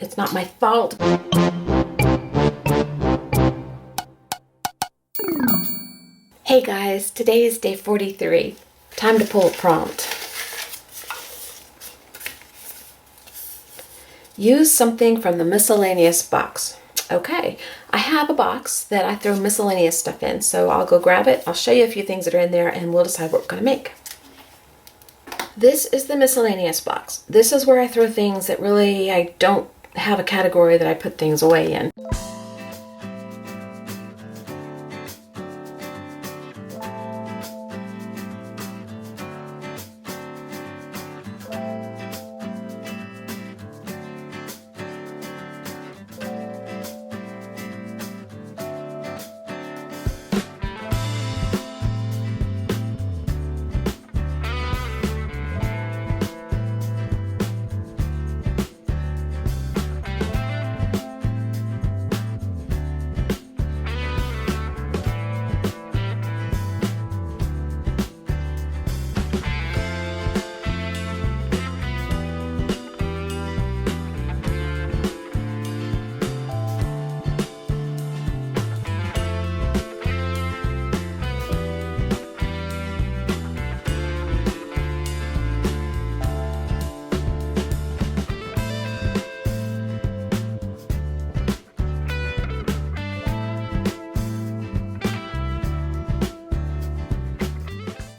It's not my fault. Hey guys, today is day 43. Time to pull a prompt. Use something from the miscellaneous box. Okay, I have a box that I throw miscellaneous stuff in, so I'll go grab it. I'll show you a few things that are in there and we'll decide what we're going to make. This is the miscellaneous box. This is where I throw things that really I don't have a category that I put things away in.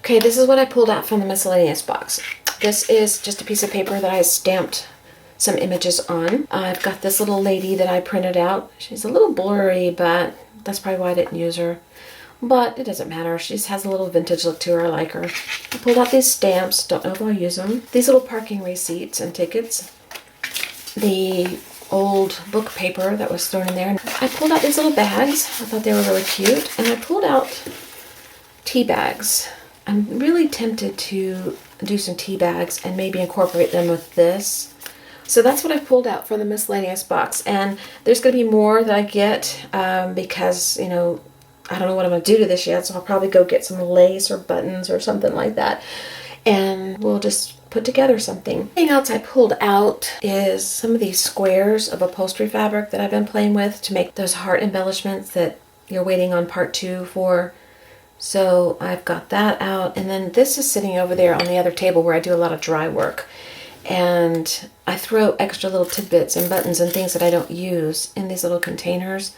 Okay, this is what I pulled out from the miscellaneous box. This is just a piece of paper that I stamped some images on. I've got this little lady that I printed out. She's a little blurry, but that's probably why I didn't use her. But it doesn't matter. She just has a little vintage look to her. I like her. I pulled out these stamps. Don't know if I'll use them. These little parking receipts and tickets. The old book paper that was thrown in there. I pulled out these little bags. I thought they were really cute. And I pulled out tea bags. I'm really tempted to do some tea bags and maybe incorporate them with this. So that's what I pulled out from the miscellaneous box. And there's going to be more that I get because, you know, I don't know what I'm going to do to this yet. So I'll probably go get some lace or buttons or something like that. And we'll just put together something. Something else I pulled out is some of these squares of upholstery fabric that I've been playing with to make those heart embellishments that you're waiting on part 2 for. So I've got that out, and then this is sitting over there on the other table where I do a lot of dry work. And I throw extra little tidbits and buttons and things that I don't use in these little containers.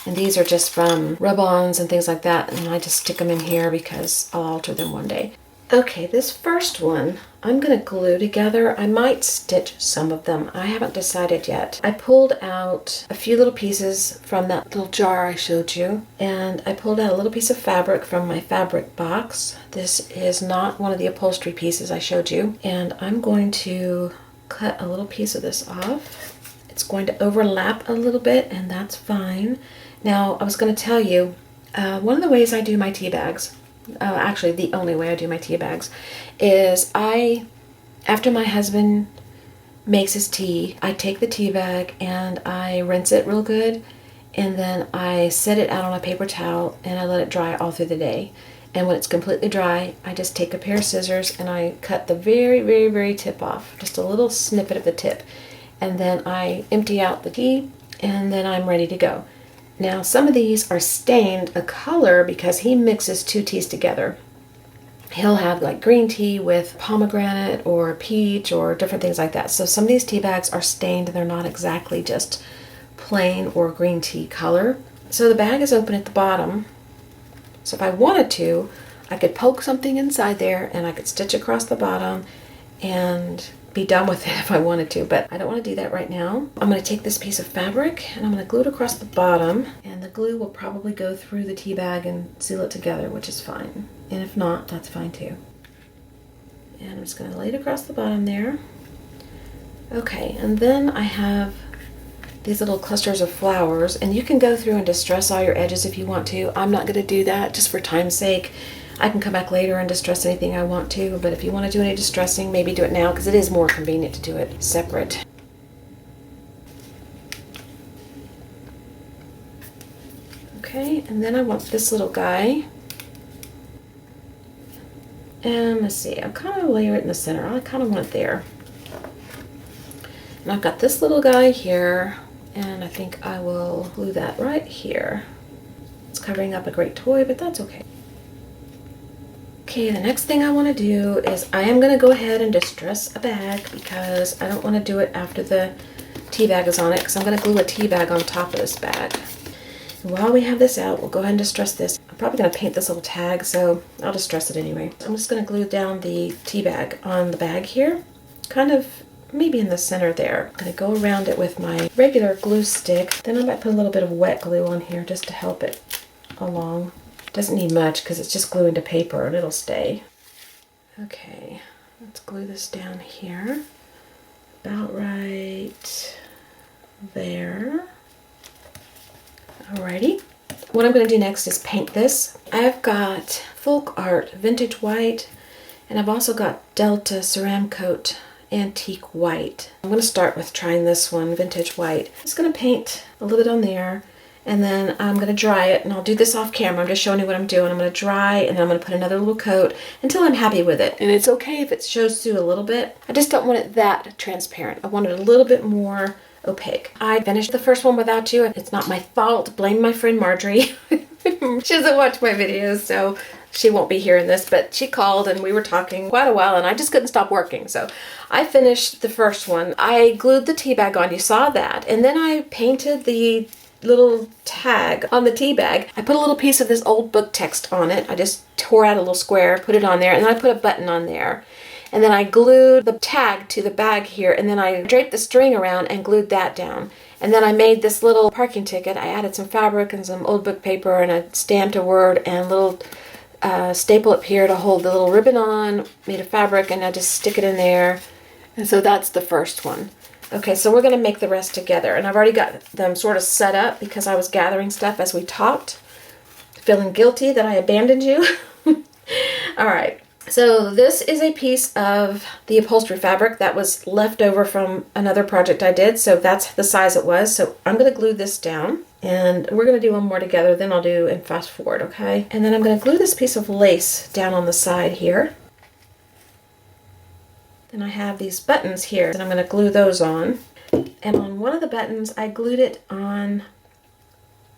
And these are just from rub-ons and things like that, and I just stick them in here because I'll alter them one day. Okay, this first one I'm going to glue together. I might stitch some of them. I haven't decided yet. I pulled out a few little pieces from that little jar I showed you, and I pulled out a little piece of fabric from my fabric box. This is not one of the upholstery pieces I showed you, and I'm going to cut a little piece of this off. It's going to overlap a little bit, and that's fine. Now, I was going to tell you, one of the ways I do my tea bags, actually the only way I do my tea bags, is after my husband makes his tea, I take the tea bag and I rinse it real good, and then I set it out on a paper towel and I let it dry all through the day. And when it's completely dry, I just take a pair of scissors and I cut the very, very, very tip off, just a little snippet of the tip, and then I empty out the tea, and then I'm ready to go. Now, some of these are stained a color because he mixes 2 teas together. He'll have like green tea with pomegranate or peach or different things like that. So some of these tea bags are stained and they're not exactly just plain or green tea color. So the bag is open at the bottom. So if I wanted to, I could poke something inside there and I could stitch across the bottom and be done with it if I wanted to, but I don't want to do that right now. I'm going to take this piece of fabric and I'm going to glue it across the bottom, and the glue will probably go through the tea bag and seal it together, which is fine. And if not, that's fine too. And I'm just going to lay it across the bottom there. Okay, and then I have these little clusters of flowers, and you can go through and distress all your edges if you want to. I'm not going to do that just for time's sake. I can come back later and distress anything I want to, but if you want to do any distressing, maybe do it now because it is more convenient to do it separate. Okay, and then I want this little guy. And let's see, I'll kind of layer it in the center. I kind of want it there. And I've got this little guy here, and I think I will glue that right here. It's covering up a great toy, but that's okay. Okay, the next thing I want to do is I am going to go ahead and distress a bag because I don't want to do it after the tea bag is on it, because I'm going to glue a tea bag on top of this bag. And while we have this out, we'll go ahead and distress this. I'm probably going to paint this little tag, so I'll distress it anyway. I'm just going to glue down the tea bag on the bag here, kind of maybe in the center there. I'm going to go around it with my regular glue stick. Then I might put a little bit of wet glue on here just to help it along. Doesn't need much because it's just gluing to paper and it'll stay. Okay, let's glue this down here. About right there. Alrighty. What I'm going to do next is paint this. I've got Folk Art Vintage White, and I've also got Delta Ceramcoat Antique White. I'm going to start with trying this one, Vintage White. I'm just going to paint a little bit on there, and then I'm going to dry it, and I'll do this off camera. I'm just showing you what I'm doing. I'm going to dry, and then I'm going to put another little coat until I'm happy with it. And it's okay if it shows through a little bit. I just don't want it that transparent. I want it a little bit more opaque. I finished the first one without you. It's not my fault. Blame my friend Marjorie. She doesn't watch my videos, so she won't be hearing this, but she called and we were talking quite a while and I just couldn't stop working. So I finished the first one. I glued the tea bag on. You saw that. And then I painted the little tag on the tea bag. I put a little piece of this old book text on it. I just tore out a little square, put it on there, and then I put a button on there. And then I glued the tag to the bag here, and then I draped the string around and glued that down. And then I made this little parking ticket. I added some fabric and some old book paper, and I stamped a word and a little staple up here to hold the little ribbon on, made a fabric, and I just stick it in there. And so that's the first one. Okay, so we're going to make the rest together. And I've already got them sort of set up because I was gathering stuff as we talked, feeling guilty that I abandoned you. All right. So this is a piece of the upholstery fabric that was left over from another project I did. So that's the size it was. So I'm going to glue this down and we're going to do one more together. Then I'll do and fast forward. Okay. And then I'm going to glue this piece of lace down on the side here. Then I have these buttons here and I'm going to glue those on. And on one of the buttons, I glued it on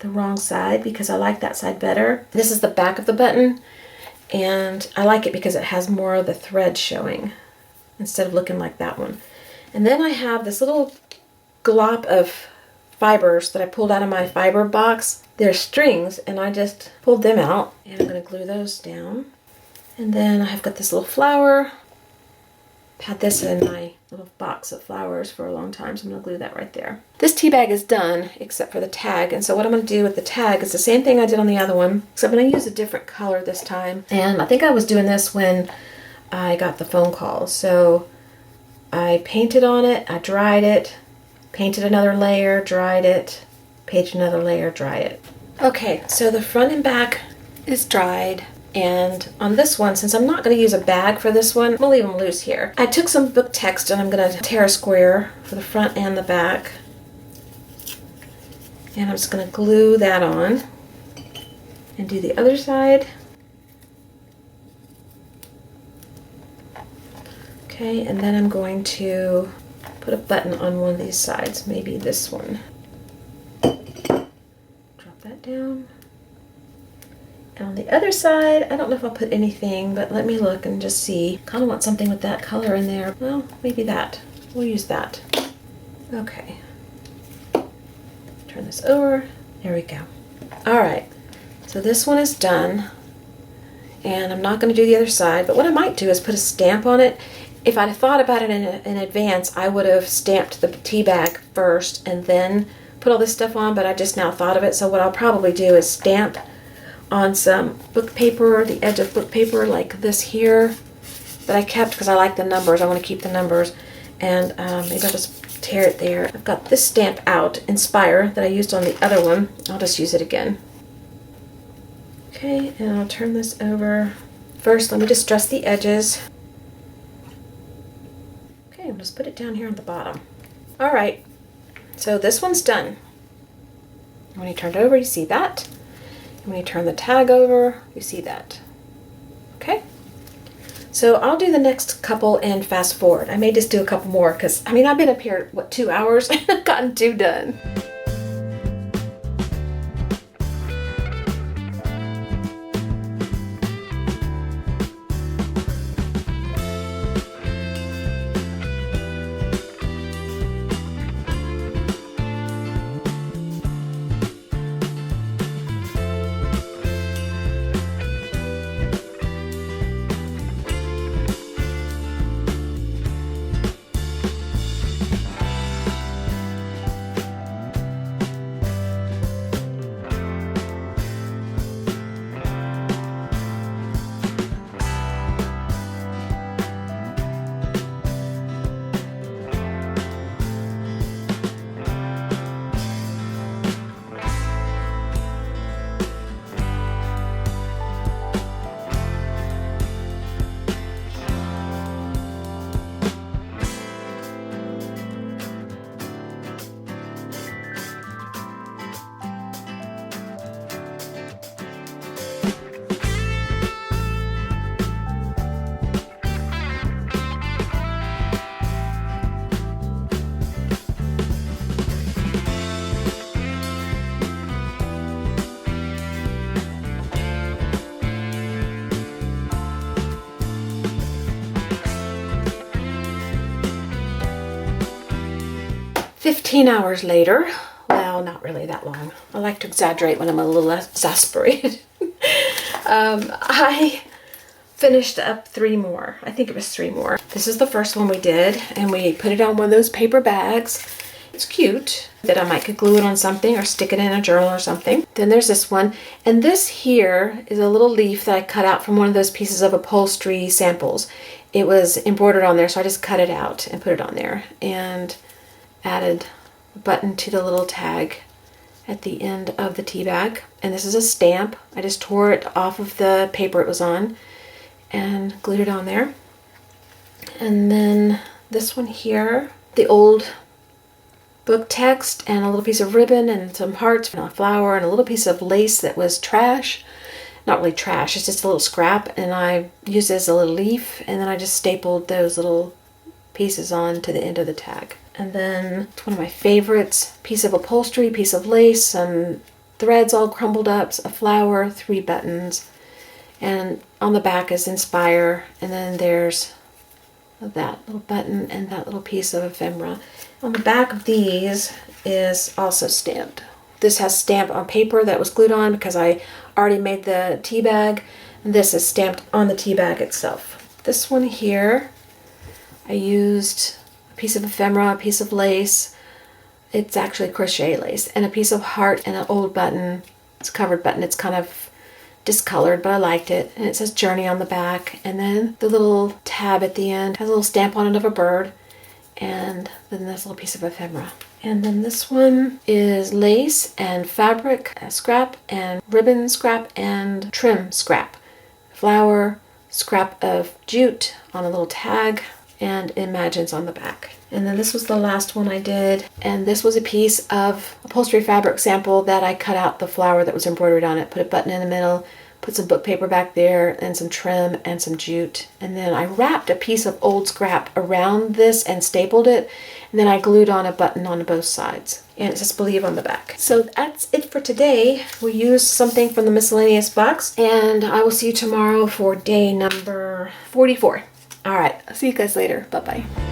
the wrong side because I like that side better. This is the back of the button. And I like it because it has more of the thread showing instead of looking like that one. And then I have this little glop of fibers that I pulled out of my fiber box. They're strings and I just pulled them out and I'm going to glue those down. And then I've got this little flower. I've had this in my little box of flowers for a long time, so I'm going to glue that right there. This tea bag is done except for the tag, and so what I'm going to do with the tag is the same thing I did on the other one, except I'm going to use a different color this time. And I think I was doing this when I got the phone call. So I painted on it, I dried it, painted another layer, dried it, painted another layer, dry it. Okay, so the front and back is dried. And on this one, since I'm not going to use a bag for this one, I'm going to leave them loose here. I took some book text and I'm going to tear a square for the front and the back. And I'm just going to glue that on and do the other side. Okay, and then I'm going to put a button on one of these sides, maybe this one. Drop that down. And on the other side, I don't know if I'll put anything, but let me look and just see. Kind of want something with that color in there. Well, maybe that. We'll use that. Okay. Turn this over. There we go. All right. So this one is done. And I'm not going to do the other side, but what I might do is put a stamp on it. If I'd thought about it in advance, I would have stamped the tea bag first and then put all this stuff on, but I just now thought of it. So what I'll probably do is stamp on some book paper, the edge of book paper like this here that I kept because I like the numbers. I want to keep the numbers. And maybe I'll just tear it there. I've got this stamp out, Inspire, that I used on the other one. I'll just use it again. Okay, and I'll turn this over. First, let me distress the edges. Okay, I'll just put it down here on the bottom. All right, so this one's done. When you turn it over, you see that. And when you turn the tag over, you see that. Okay? So I'll do the next couple and fast forward. I may just do a couple more because, I mean, I've been up here, what, 2 hours? I've gotten 2 done. 15 hours later, well, not really that long. I like to exaggerate when I'm a little exasperated. I finished up 3 more. I think it was 3 more. This is the first one we did, and we put it on one of those paper bags. It's cute that I might could glue it on something or stick it in a journal or something. Then there's this one, and this here is a little leaf that I cut out from one of those pieces of upholstery samples. It was embroidered on there, so I just cut it out and put it on there and added a button to the little tag at the end of the tea bag. And this is a stamp. I just tore it off of the paper it was on and glued it on there. And then this one here, the old book text and a little piece of ribbon and some hearts and a flower and a little piece of lace that was trash. Not really trash, it's just a little scrap, and I used it as a little leaf, and then I just stapled those little pieces on to the end of the tag. And then it's one of my favorites, piece of upholstery, piece of lace, some threads all crumbled up, a flower, 3 buttons, and on the back is Inspire, and then there's that little button and that little piece of ephemera. On the back of these is also stamped. This has stamp on paper that was glued on because I already made the tea bag, and this is stamped on the tea bag itself. This one here, I used a piece of ephemera, a piece of lace. It's actually crochet lace, and a piece of heart and an old button. It's a covered button. It's kind of discolored, but I liked it. And it says Journey on the back. And then the little tab at the end has a little stamp on it of a bird. And then this little piece of ephemera. And then this one is lace and fabric scrap and ribbon scrap and trim scrap. Flower, scrap of jute on a little tag, and Imagines on the back. And then this was the last one I did, and this was a piece of upholstery fabric sample that I cut out the flower that was embroidered on it, put a button in the middle, put some book paper back there, and some trim and some jute. And then I wrapped a piece of old scrap around this and stapled it, and then I glued on a button on both sides. And it says Believe on the back. So that's it for today. We used something from the Miscellaneous Box, and I will see you tomorrow for day number 44. All right, I'll see you guys later. Bye-bye.